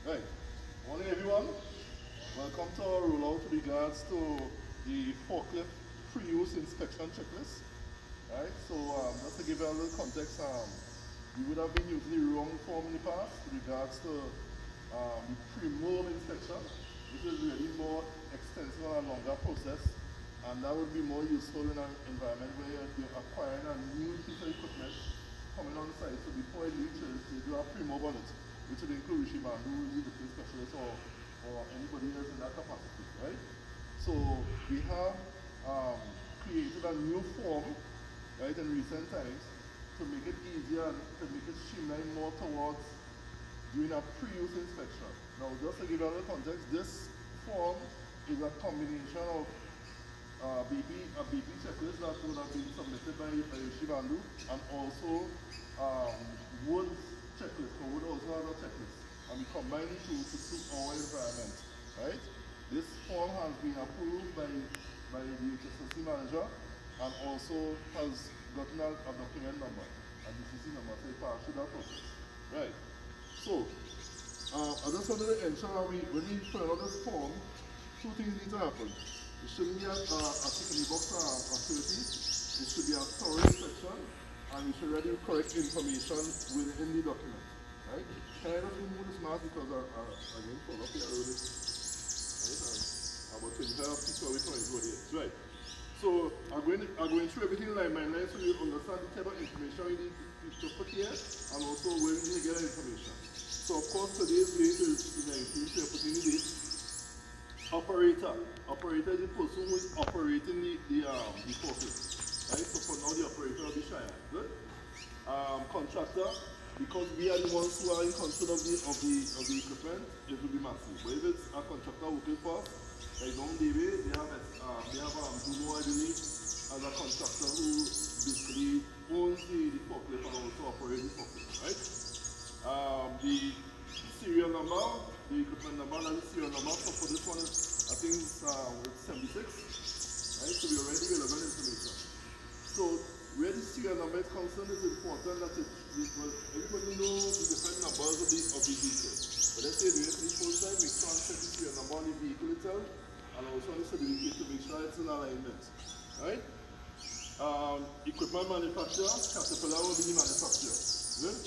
Right. Morning, everyone. Welcome to our rollout with regards to the forklift pre-use inspection checklist. Right. So just to give you a little context, we would have been using the wrong form in the past with regards to the pre-mold inspection, which is really more extensive and a longer process, and that would be more useful in an environment where you're acquiring a new piece of equipment coming on site. So before it reaches, they do a pre-mold on it, which would include Shibandu, the different specialist, or anybody else in that capacity, right? So we have created a new form, right, in recent times to make it easier and to make it streamline more towards doing a pre-use inspection. Now, just to give you a little context, this form is a combination of a BP checklist that would have been submitted by Shivandu, and also um, Wood's checklist. So Wood also has a checklist, and we combine the two to suit our environment, right? This form has been approved by the HSSC manager, and also has gotten a document number, a DCC number, so it passed through that process, right? So, I just wanted to ensure that when we fill out this form, two things need to happen. It shouldn't be a tick in the box activity. It should be a thorough inspection, and we should already correct information within the document. Right? Can I just remove this mask because I didn't fall off here a little bit? Right? About 25 feet away from his road here. Right. So I'm going through everything line by line so you understand the type of information you need to put here, and also where you need to get that information. So of course today's date is the 19th, so you're putting the date. Operator. Operator is the person who is operating the forklift. Right? So for now the operator will be Cheyenne. Good? Contractor, because we are the ones who are in control of the equipment, it will be Massywood. But if it's a contractor working for us, like Don David, they have Dumo, I believe, as a contractor who basically owns the forklift and also operates the forklift. Right? The serial number, the equipment number, and the serial number. So for this one is, I think it's 76, right? So we already relevant information. So where the serial number is concerned, it's important that everybody knows the different numbers of the vehicle. But let's say doing it for the first time, make sure and check the serial number on the vehicle itself, and also on the certificate to make sure it's in alignment. Right? Equipment manufacturer, Caterpillar will be the manufacturer. Good?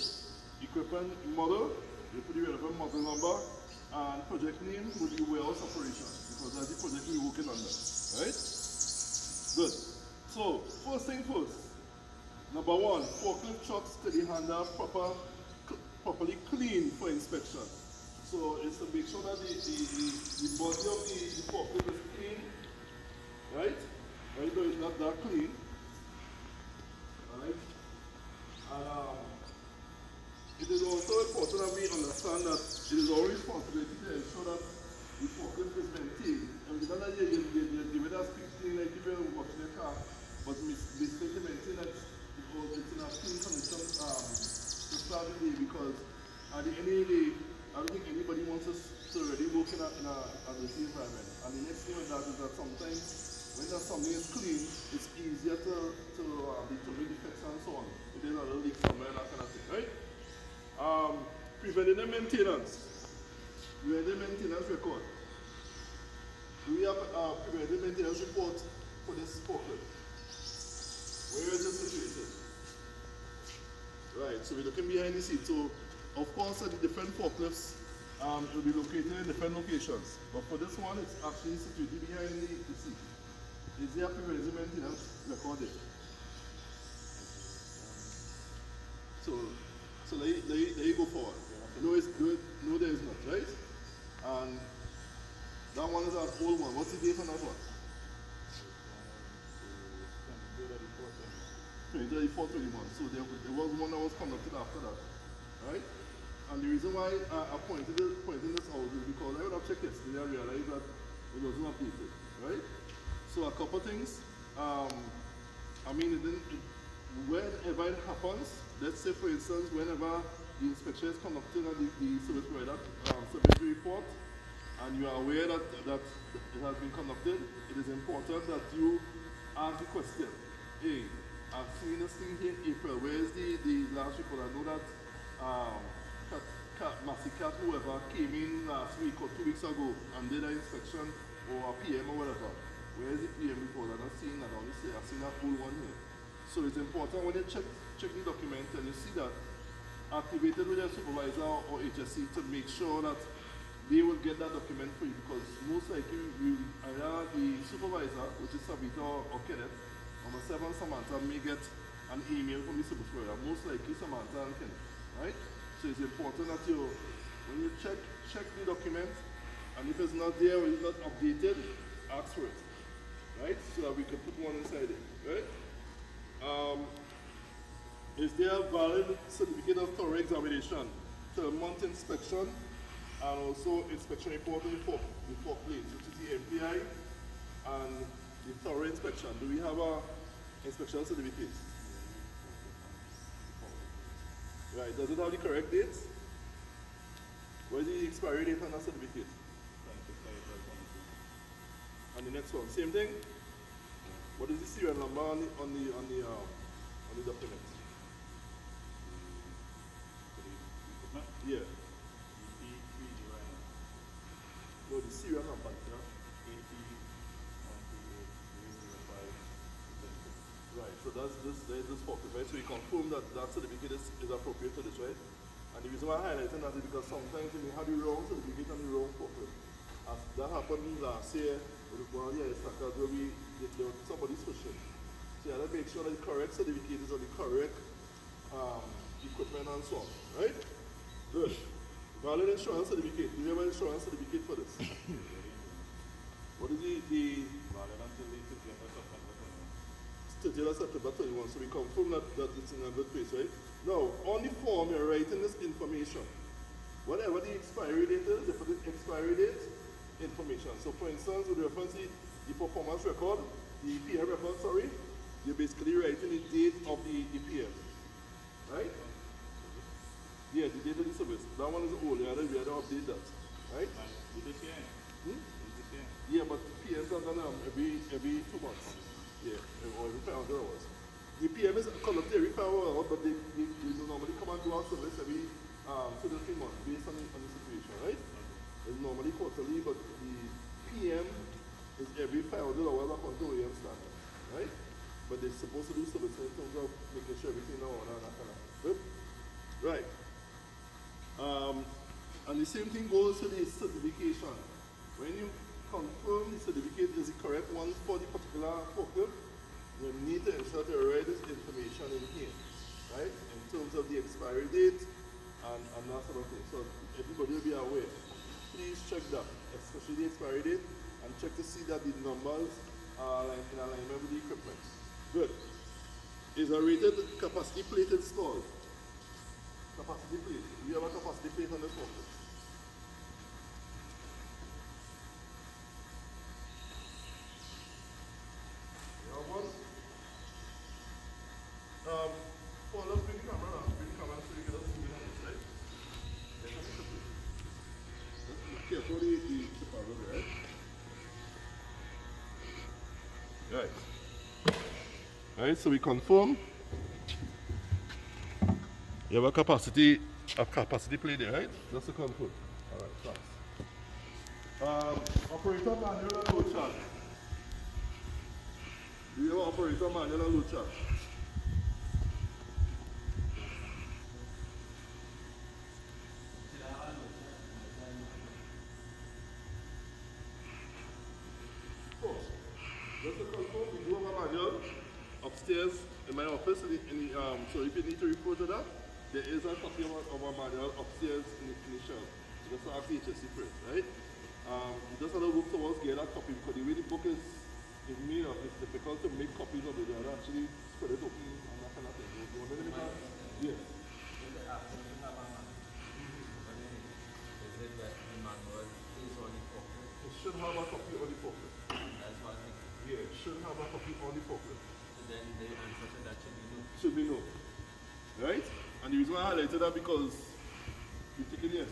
Equipment model, you put the relevant model number, and project name will be warehouse operation, because that's the project we're working under. Right? Good. So, first thing first. Number one, forklift trucks to the handle properly clean for inspection. So it's to make sure that the body of the forklift is clean, right? Right though it's not that clean. Alright? And it is also important that we understand that it is our responsibility to ensure that the forklift is maintained. And we don't know that you will just keep clean like people watching the car, but basically maintain that it's in a clean condition to start the day, because at the end of the day, I don't think anybody wants us to already work in a dirty environment. And the next thing with that is that sometimes when something is clean, it's easier to determine defects and so on. If there's a little leak somewhere and that kind of thing, right? Preventative maintenance. Preventative maintenance record. Do we have a preventative maintenance report for this forklift? Where is it situated? Right, so we're looking behind the seat. So, of course, the different forklifts will be located in different locations. But for this one, it's actually situated behind the seat. Is there a preventative maintenance recorded? So there you go forward. No, there is not, right? And that one is an old one. What's the date on that one? 2034-21. So there was one that was conducted after that, right? And the reason why I pointed this out is because I would have checked yesterday and realized that it wasn't updated, right? So a couple things. I mean, whenever it happens, let's say for instance, whenever the inspection is conducted and the service provider submits the report, and you are aware that it has been conducted, it is important that you ask the question, hey, I've seen this thing here in April. Where is the last report? I know that Massywood, whoever came in last week or 2 weeks ago and did an inspection or a PM or whatever. Where is the PM report? I'm not seeing that. Honestly, I've seen that full one here. So it's important when you check the document and you see that activated with your supervisor or HSC to make sure that they will get that document for you, because most likely either the supervisor, which is Savita or Kenneth, or myself and Samantha may get an email from the supervisor. Most likely Samantha and Kenneth, right? So it's important that when you check the document, and if it's not there or it's not updated, ask for it, right? So that we can put one inside it, right? Is there a valid certificate of thorough examination, 12-month inspection, and also inspection report on the forklift, which is the MPI, and the thorough inspection? Do we have a inspection certificate? Right, does it have the correct dates? What is the expiry date on that certificate? And the next one, same thing? What is the serial number on the document? Yeah. No, the serial number. Right, so there's this forklift, right? So you confirm that that certificate is appropriate for this, right? And the reason why I'm highlighting that is because sometimes you may have the wrong certificate and the wrong forklift. As that happened last year with one of the stackers where somebody switching. So you have to make sure that the correct certificate is on the correct equipment and so on, right? Good. Valid insurance certificate. Do you have an insurance certificate for this? What is the valid until the 30th of September 21? So we confirm that it's in a good place, right? Now, on the form, you're writing this information. Whatever the expiry date is, you put the expiry date information. So for instance, with reference to the performance record, the PM record, sorry, you're basically writing the date of the PM, right? Yeah, the date of the service. That one is old. We had to update that, right? Yeah, but PMs are done every 2 months. Yeah, or every 500 hours. The PM is conducted every 5 hours, but they normally come and do our service every 2 to 3 months based on the situation, right? It's normally quarterly, but the PM is every 500 hours according to AM standard, right? But they're supposed to do service in terms of making sure everything is on and that kind of good. Right. And the same thing goes to the certification. When you confirm the certificate is the correct one for the particular forklift, you need to ensure to write this information in here, right? In terms of the expiry date and that sort of thing. So everybody will be aware. Please check that, especially the expiry date, and check to see that the numbers are in alignment with the equipment. Good. Is a rated capacity plate installed? Capacity plate. Do you have a capacity plate on this forklift? Well, let's bring the camera now. Bring the camera so you get a zoom in on this, right? Let's look carefully the problem, right? Right. Right, so we confirm you have a capacity plate there, right? Just to confirm. Alright, thanks. Operator manual and load chart. Do you have operator manual and load chart? Just to confirm, we do have a manual upstairs in my office. So if you need to refer to that, there is a copy of our manual upstairs in the shelf. Just ask the HSC for it, right? You just have to work towards getting that copy, because the way the book is made up, it's difficult to make copies of it. You have to actually spread it open and that kind of thing. You want to make that? Yes. It should have a copy on the forklift. That's what I think. Yeah, it should have a copy on the forklift. So then the answer to that should be no. Should be no. Right? And the reason why I highlighted that because we take it yes.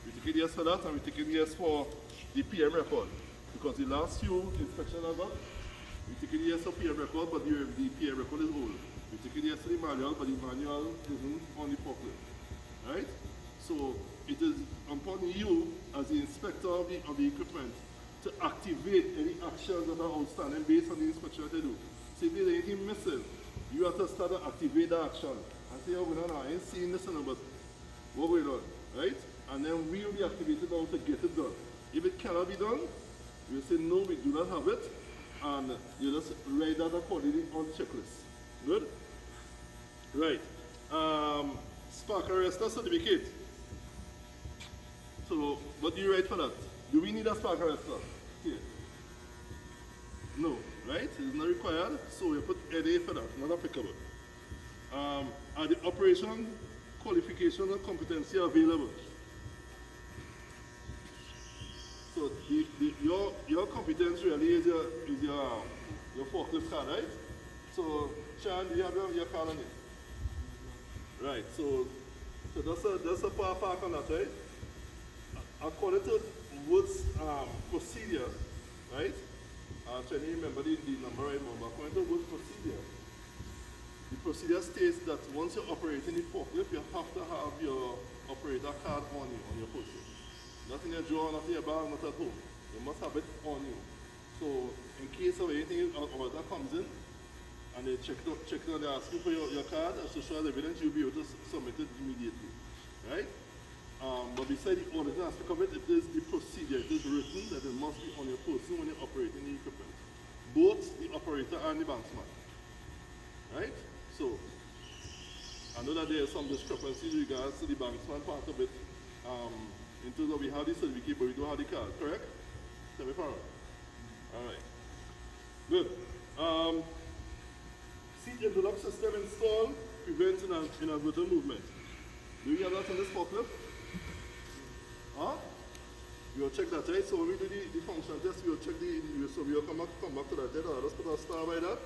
We take it yes for that, and we take it yes for the PM record. Because the last few inspections I got, we take it yes for PM record, but the PM record is old. We take it yes for the manual, but the manual isn't on the forklift. Right? So it is upon you as the inspector of the equipment to activate any actions that are outstanding based on the inspection that they do. So if there's anything missing, you have to start to activate the action and say, oh, I ain't seeing this, but what going on, right? And then we will be activated now to get it done. If it cannot be done, you say, no, we do not have it, and you just write that accordingly on the checklist. Good? Right. Spark arrestor certificate. So, what do you write for that? Do we need a spark arrestor? Here. No, right? It's not required, so we put NA for that, not applicable. Are the operation, qualification, and competency available? So your competence really is your forklift card, right? So Sean, do you have your card on it? Right. So that's a park on that, right? According to Wood's procedure, right? I'm trying to remember the number right now, but according to Wood's procedure, the procedure states that once you're operating the forklift, you have to have your operator card on you, on your person. Not in your drawer, not in your bag, not at home. You must have it on you. So in case of anything or that comes in, and they check it on, they ask you for your card as to show as evidence, you'll be able to submit it immediately. Right? But beside the auditing aspect of it, it is the procedure. It is written that it must be on your person when you're operating the equipment. Both the operator and the banksman. Right? So I know that there are some discrepancies in regards to the banksman part of it. In terms of we have the certificate, but we don't have the card, correct? Tell me, Farrell. All right. Good. Seat interlock system installed prevents inadvertent movement. Do we have that on this forklift? Huh? We will check that, right? So when we do the function test, we will check so we will come back to that. Then I'll just put a star by that,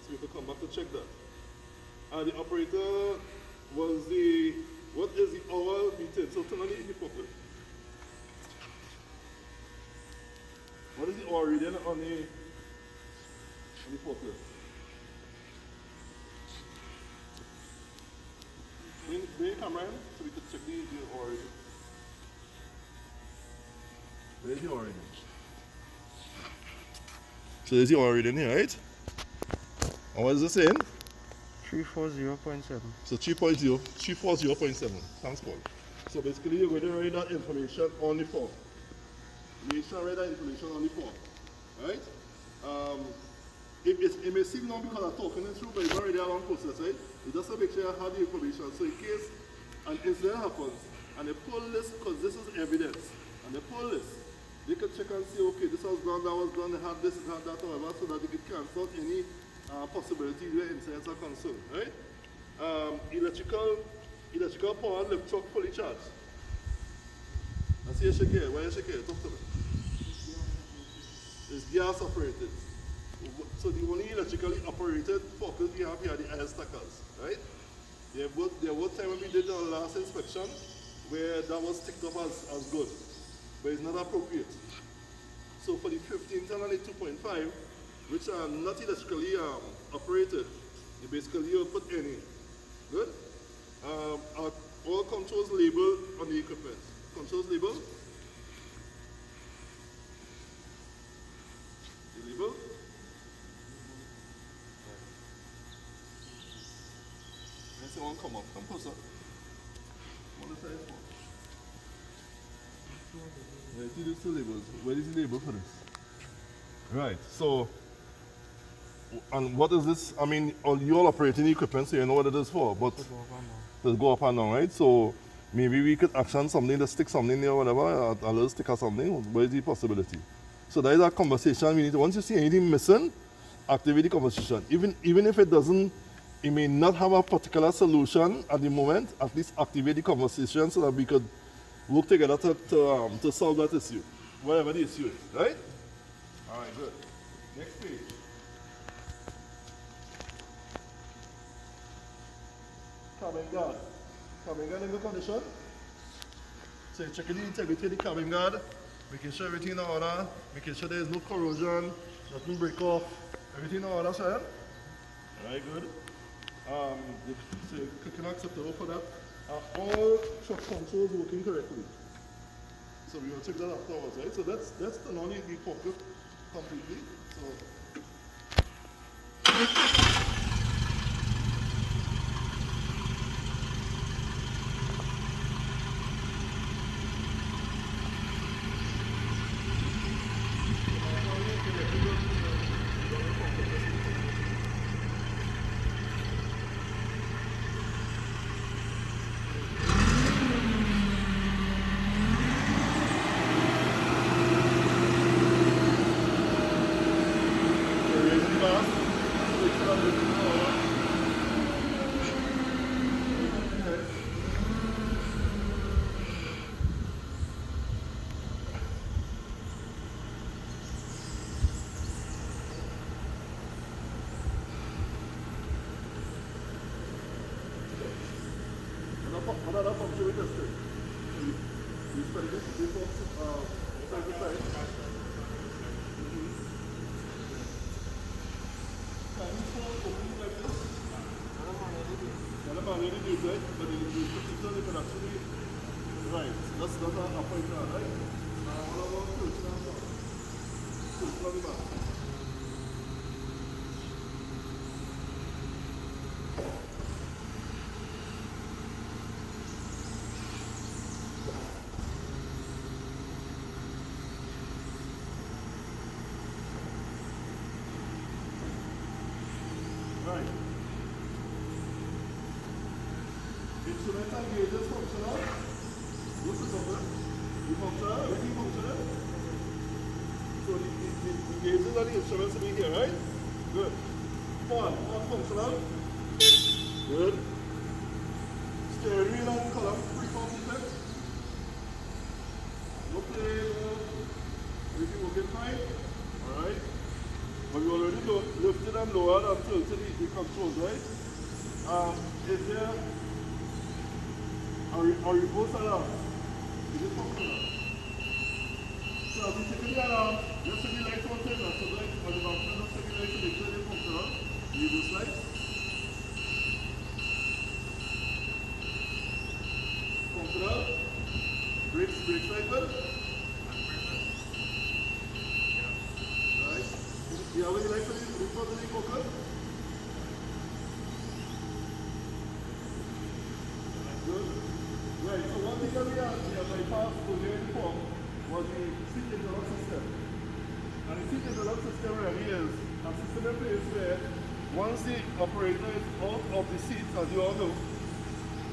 so we can come back to check that. The operator was what is the hour meter? So turn on the forklift. What is the hour reading on the forklift? Bring your camera in so we can check the hour reading. Where's the hour reading? So there's the hour reading here, right? And what is this saying? 340.7. So 340.7. Thanks, Paul. So basically, you're going to write that information on the form. Make sure I write that information on the form. Right? It may seem long because I'm talking it through, but it's already a long process, right? You just have to make sure I have the information. So in case an incident happens, and they pull this, because this is evidence, and they pull this, they can check and see, okay, this was done, that was done, they had this, they had that, or whatever, so that they can cancel out any possibility where incidents are concerned, right? Electrical power lift truck fully charged. I see you shake here. Why you shake here? Talk to me. It's gas operated. So the only electrically operated forklift we have here are the air stackers, right? There was time when we did the last inspection where that was ticked up as good, but it's not appropriate. So for the 15 ton and the 2.5, which are not electrically operated, you basically will put any. Good? All controls labeled on the equipment. Controls label? The label? Let's see one come up. Come closer. What is that for? Yeah, see these two labels. Where is the label for this? Right, so, and what is this? I mean, you're all operating the equipment, so you know what it is for, but it'll go up and down, right? So, maybe we could action something, to stick something there or whatever, a little stick or something. What is the possibility? So that is a conversation we need to, once you see anything missing, activate the conversation. Even if it doesn't, it may not have a particular solution at the moment, at least activate the conversation so that we could work together to solve that issue, whatever the issue is, right? All right, good. Next page. Cabin guard. Cabin guard in good condition. So you're checking the integrity of the cabin guard, making sure everything in order, making sure there's no corrosion, nothing break off, everything in order, sir. All right, good. So you're clicking acceptable for that. are all truck controls working correctly? So we will check that afterwards, right? So that's the non-EV forklift completely. So raising fast. So it's not looking forward. Another function we tested. You spend this before side to side. Can you open like this? Manually do it, right? But you can actually, right, that's not a point now, right? What about switch now? Switch from the back. Right. Instruments and gauges functional. What's the number? The functional, everything functional. So the gauges and the instruments will be here, right? Good. One functional. Good. Steering wheel and column, free-form defect. No play, everything working fine. Alright. But we already lifted and lowered and tilted the controls, right? Is there a reverse alarm? Is it functional? So as you take the alarm, just take the lights on table. So like on the mountain, just take the lights to make sure they're functional. The reverse lights. Functional. Brake cycle. Right. You have any lights on the front of the focus? Good. Right, so one thing that we have bypassed earlier before was the seat interlock system. And the seat interlock system really is a system in place where once the operator is out of the seat, as you all know,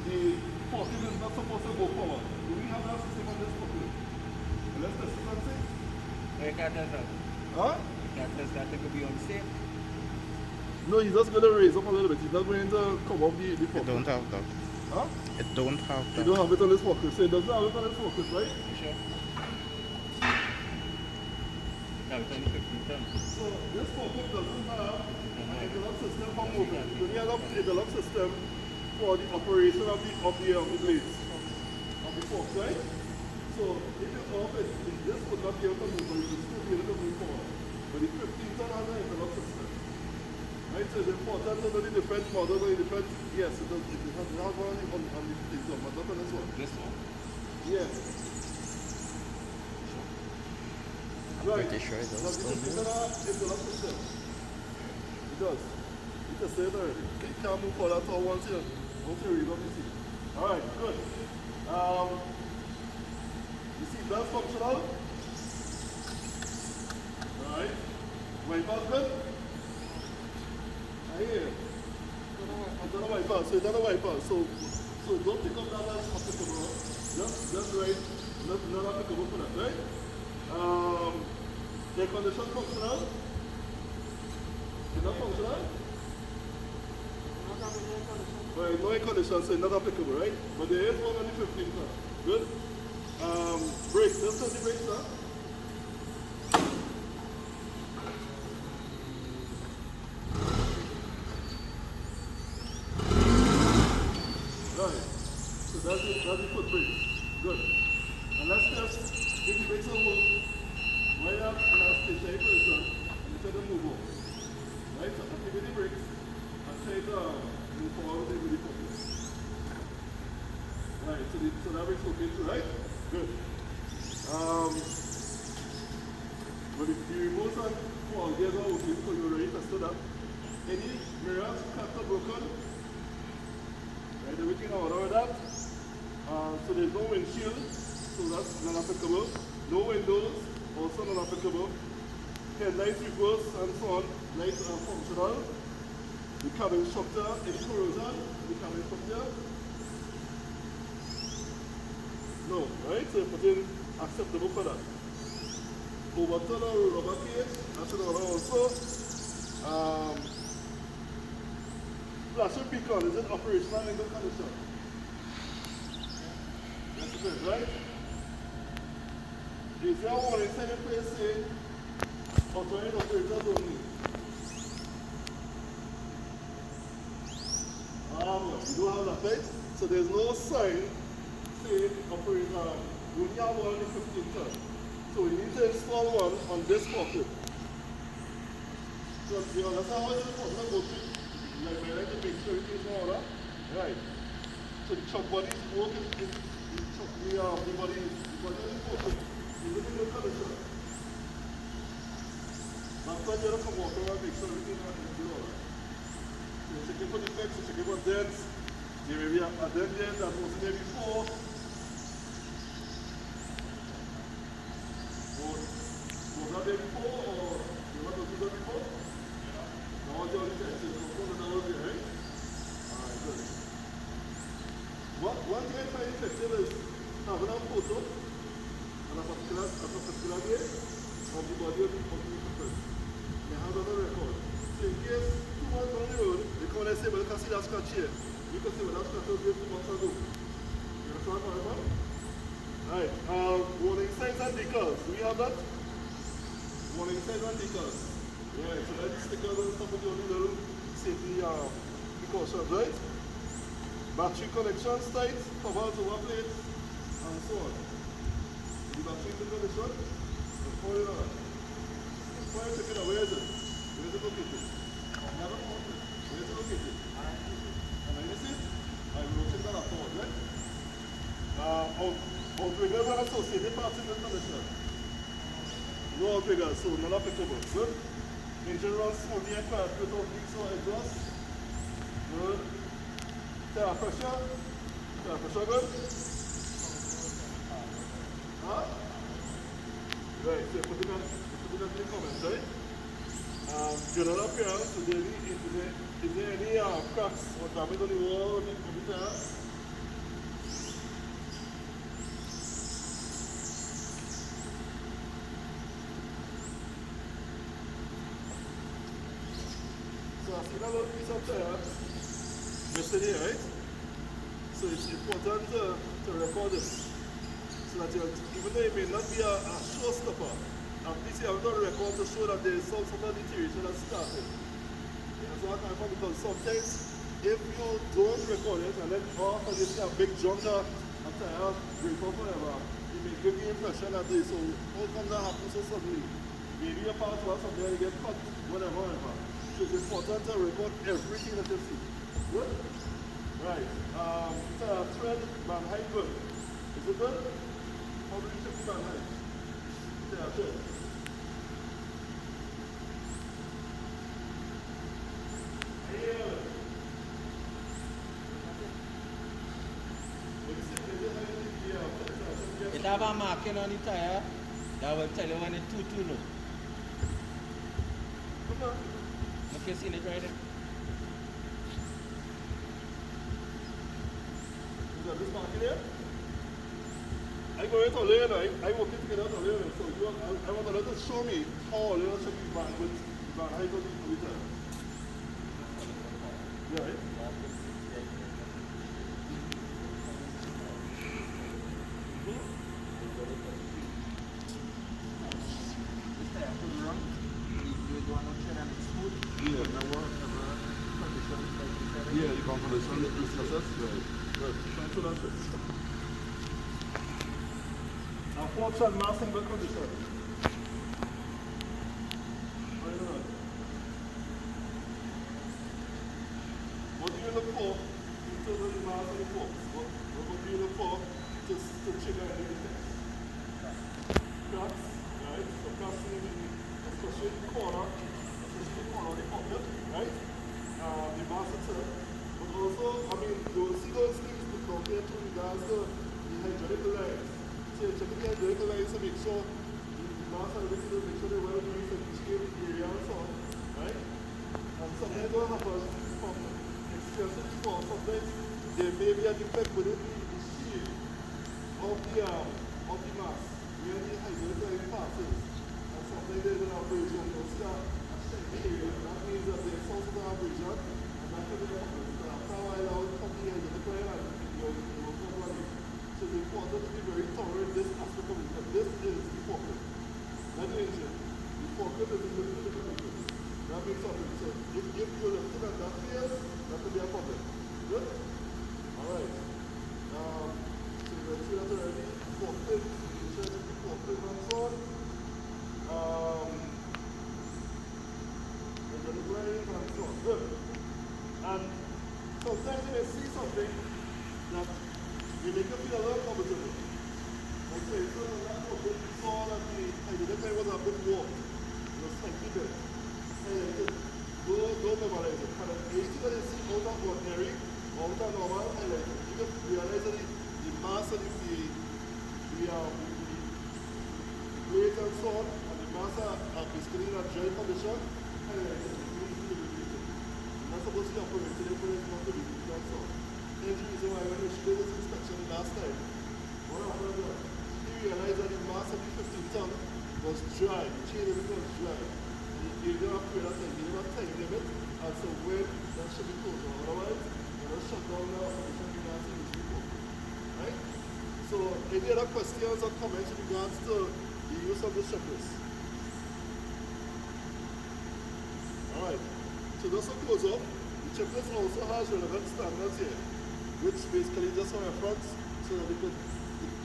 the forklift is not supposed to go forward. Do we have that system on this forklift? Let's test it and see. You can't test that. Huh? You can't test that. It could be unsafe. No, he's just going to raise up a little bit. He's not going to come off the forklift. It don't have that. Huh? It don't have You that. don't have it on this forklift, so it doesn't have it on this forklift, right? You sure? No, it's only 15 tons. So this forklift doesn't have an interlock system for movement. You only have an interlock system for the operation of the blades, of the forks, right? So if you off it, this would not be able to move, but it would still be able to move forward. But the 15 ton has an interlock system. Right, so it's important to know the different models and the different, yes, it does, it has one on the 15 ton, but not on this one. This one? Yes. Right. Pretty sure it does. Now, the 15 ton interlock system. It does. You can say it already. It can't move forward at all once you read up the seat. Alright, good. You see that's functional? Alright. Wipers good? I hear. It's not a wiper, so it's not a wiper. So don't pick up that as applicable. Just right, not applicable for that, right? Air condition functional? It's not functional? Right, no air condition, so it's not applicable, right? But there is one on the 15 ton. Good? Brakes, let's test the brakes now. Right, so that's the foot brakes. Good. And let's test if the brakes will work right up in our stationary position and let them move over. Right, so activate the brakes and try to move forward with the focus. So that makes okay too, right? Good. But if the remote and fall gears are okay, so you're ready to start up. Any mirrors cracked or broken? Right, everything out of that. So there's no windshield, so that's not applicable. No windows, also not applicable. Headlights, reverse, and so on. Lights are functional. The cabin structure, any corrosion, the cabin structure. No, right? So you put in acceptable for that. Overturn or rubber cage, that's another also. Flashing beacon, is it operational in good condition? Yes it is, right? Is there a warning sign in place saying authorized operators only? You don't have that, right? So there's no sign saying operator, we only have one in 15 ton. So we need to install one on this forklift. So you understand how this forklift goes through? Like my right to make sure everything is in order. Right. So the truck body is working, the body of the forklift is in good condition. That's why you have to come walk around and make sure everything is in order. So you're checking for defects, you're checking for dents. There may be a dent there that wasn't there before. Was that there before, or you want to do that before? Yeah. Now you're only testing, so that was there, right? Alright, good. One thing I find effective is having a photo on a particular day of the body of the person. They have that on record. So in case 2 months down the road, they come and say, well, you can see that scratch here. You can see well, that scratch was there 2 months ago. You understand what I'm saying? Right, warning signs and decals. Do we have that? Warning signs and decals. Right, so that's the stickers and stuff with the only little safety precautions, right? Battery connections tight, covers over plates, and so on. The battery in good condition? Before you know that. Before you check it out, where is it? Where is it located? Never found it. Where is it located? Can I miss it? I will check that afterwards, right? Outriggers and associated parts in good condition. No outriggers, so not applicable. Good. Engine runs smoothly and quiet without leaks or exhaust. Good. Tire pressure. Tire pressure good. Huh? Right, so put it on the comments, right? General appearance, is there any cracks or damage on the wall of the tire? So I see that little piece of tire missing here, right? So it's important to record this. So that even though it may not be a showstopper, at least you have done a record to show that there is some sort of deterioration that started. You know, so I can find because sometimes if you don't record it and then all of a sudden you see a big junk a tire break off whatever, it may give the impression that this, so how come that happens so suddenly? Maybe a part was something you get cut, whatever. So it's important to record everything that you see. Good? Right. Thread man height good. Is it good? How do you check the man height? Yeah, good. It have a marking on the tire that will tell you when it's too low. Come on. Have you seen it right there? Is that this marking here? I go right on there now. I walk in to get out on there. So I want to let us show me how you should be banned with the height of the tire. Yeah, right? Yeah, you come for the sun, this process. Right. Good. Thanks for that. Now, forks and mass in good condition. What do you look for in terms of the mass and the forks? What do you look for? straight corner, of the forklift, right? The master turn. But also, I mean, you will see those things down here too regards to the hydraulic lines. So you're checking the hydraulic lines to make sure the mass and everything to make sure they're well greased and each area and so on, right? And sometimes what happens from experience before, sometimes there may be a defect within the shield of the mass where the hydraulic line passes. And sometimes there's an abrasion, you'll see a shiny area. That means that there's also an abrasion, and that could be a problem. So after a while, I'll come here and the line and you'll come running. So it's important to be very thorough in this aspect of it, because this is the forklift. Not the engine. The forklift is the engine. That means something. So if you're lifting and that fails, that could be a problem. Good? Alright. So we'll see that already. Forklift, the forklift and so on. Hydraulic lines and so on. Good. And sometimes you may see something that will make you feel a little comfortable. Like say, so when that forklift, you saw that the hydraulic line was a bit warm. It was slightly bit. Highlighted. Don't memorize it. And anything that you see out of ordinary, out of normal, highlight it. You can realize that the mass of the blades and so on, and the mass are basically in a dry condition, highlight it. You're not supposed to be operating it when it's not to be used and so on. That's the reason why when we did this inspection last time, what happened was, he realized that the mass of the 15 ton was dry, the chain everything was dry. You don't have to period of time, you don't have time limit as to when that should be closed. Otherwise, you're going to shut down now and it's going to be nasty which we go. Right? So, any other questions or comments in regards to the use of the checklist? Alright, so just to close up, the checklist also has relevant standards here, which basically just for reference, so that you could,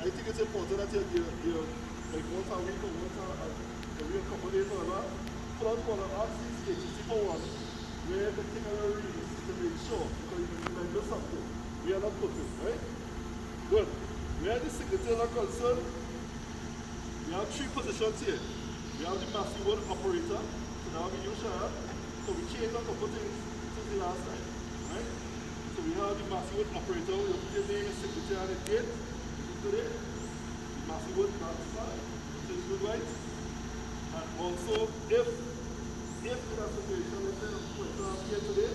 I think it's important that you like once a week or once a couple days or whatever, pull out one of our CCHC for one, where the thing are reads to make sure, because you can remember something. We are not perfect, right? Good. Where the signatures are concerned, we have three positions here. We have the Massywood operator, so now we use her, so we changed a couple things since the last time, right? So we have the Massywood operator, we put your name and signature on the gate, today. The Massywood back side, which is good, right? And also, if in a situation, let's say, for example, here today,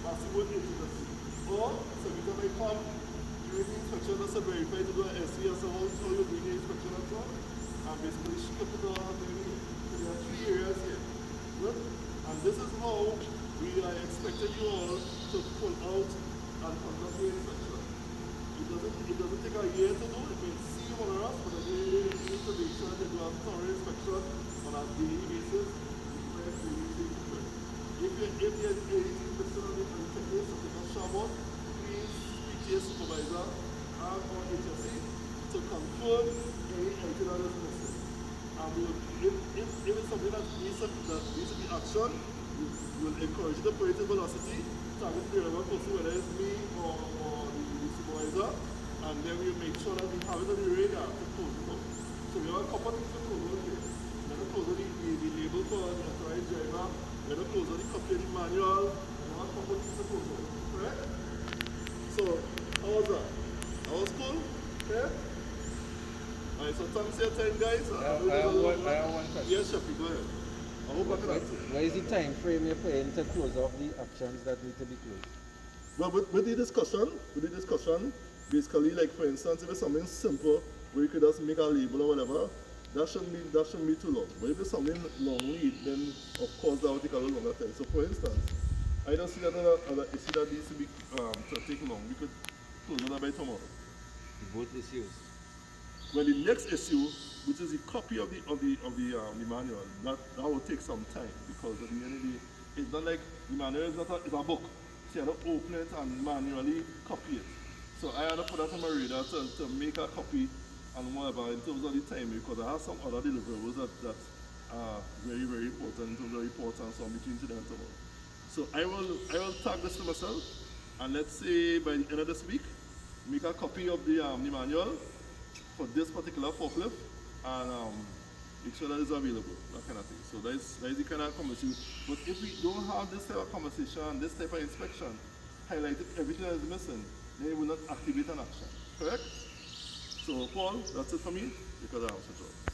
Massywood intimacy, or submitter may come during the inspection just to verify to do an SC as to how you're doing the inspection and so on, and basically skip it all. So there are three areas here. Good? And this is how we are expecting you all to pull out and conduct the inspection. It doesn't take a year to do, it may seem on us, but at the end of the day, you need to make sure that you have thorough inspection on a daily basis. If there's anything missing on the checklist, something not sure about, please speak to your supervisor and or HSC to confirm any item that is missing. And if it's something that needs to be action, we will encourage you to put it in velocity, target the relevant person, whether it's me or the supervisor, and then we'll make sure that we have it on the radar to close it out. So we have a couple of things to close out here. We're going to close out the label for the authorized driver. We're going to close out the copy of the manual. We have a couple of things to close out. Correct? So, how was that? That was cool? Yeah? Alright, so thanks for your time, guys. I have one question. Yes, Shafi, go ahead. I hope I can answer. What is the time frame you're putting to close off the actions that need to be closed? Well, with the discussion, basically, like for instance, if it's something simple where you could just make a label or whatever, that shouldn't be too long. But if it's something long lead, then of course that will take a little longer time. So for instance, I don't see that issue that needs to be to take long. We could close it by tomorrow. Both issues. Well, the next issue, which is a copy of the manual, that will take some time because at the end of the day, it's not like the manual is not it's a book. So you have to open it and manually copy it. So I had to put that on my radar to make a copy and whatever in terms of the time, because I have some other deliverables that are very, very important in terms of reports and so on between today and tomorrow. So I will tag this to myself, and let's say by the end of this week, make a copy of the manual for this particular forklift, and make sure that it's available, that kind of thing. So that is the kind of conversation. But if we don't have this type of conversation, this type of inspection, highlighting everything that is missing, then it will not activate an action. Correct? So Paul, that's it for me, because I have to job.